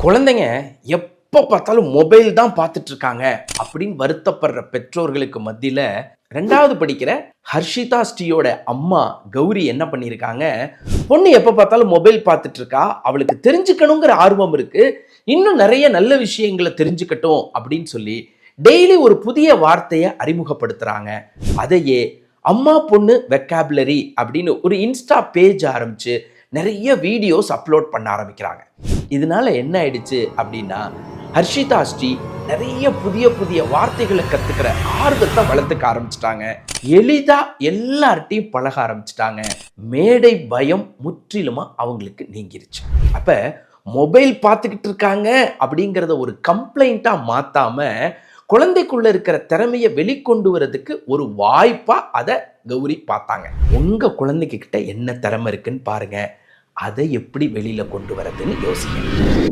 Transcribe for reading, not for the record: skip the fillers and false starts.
குழந்தைங்க எப்போ பார்த்தாலும் மொபைல் தான் பார்த்துட்டு இருக்காங்க அப்படின்னு வருத்தப்படுற பெற்றோர்களுக்கு மத்தியில் 2வது படிக்கிற ஹர்ஷிதா ஸ்ரீயோட அம்மா கௌரி என்ன பண்ணியிருக்காங்க, பொண்ணு எப்போ பார்த்தாலும் மொபைல் பார்த்துட்டு இருக்கா, அவளுக்கு தெரிஞ்சுக்கணுங்கிற ஆர்வம் இருக்கு, இன்னும் நிறைய நல்ல விஷயங்களை தெரிஞ்சுக்கட்டும் அப்படின்னு சொல்லி டெய்லி ஒரு புதிய வார்த்தையை அறிமுகப்படுத்துறாங்க. அதையே அம்மா பொண்ணு வெக்காபுலரி அப்படின்னு ஒரு இன்ஸ்டா பேஜ் ஆரம்பிச்சு நிறைய வீடியோஸ் அப்லோட் பண்ண ஆரம்பிக்கிறாங்க. இதனால என்ன ஆயிடுச்சு அப்படின்னா, ஹர்ஷிதா ஸ்ரீ நிறைய புதிய புதிய வார்த்தைகளை கத்துக்கிற ஆர்வத்தை வளர்த்துக்க ஆரம்பிச்சிட்டாங்க. எளிதா எல்லார்ட்டையும் பழக ஆரம்பிச்சிட்டாங்க. மேடை பயம் முற்றிலுமா அவங்களுக்கு நீங்கிருச்சு. அப்ப மொபைல் பார்த்துக்கிட்டு இருக்காங்க அப்படிங்கிறத ஒரு கம்ப்ளைண்டா மாத்தாம குழந்தைக்குள்ள இருக்கிற திறமையை வெளிக்கொண்டு வரதுக்கு ஒரு வாய்ப்பா அதை கௌரி பார்த்தாங்க. உங்க குழந்தைகிட்ட என்ன திறமை இருக்குன்னு பாருங்க, அதை எப்படி வெளியில கொண்டு வரதுன்னு யோசிங்க.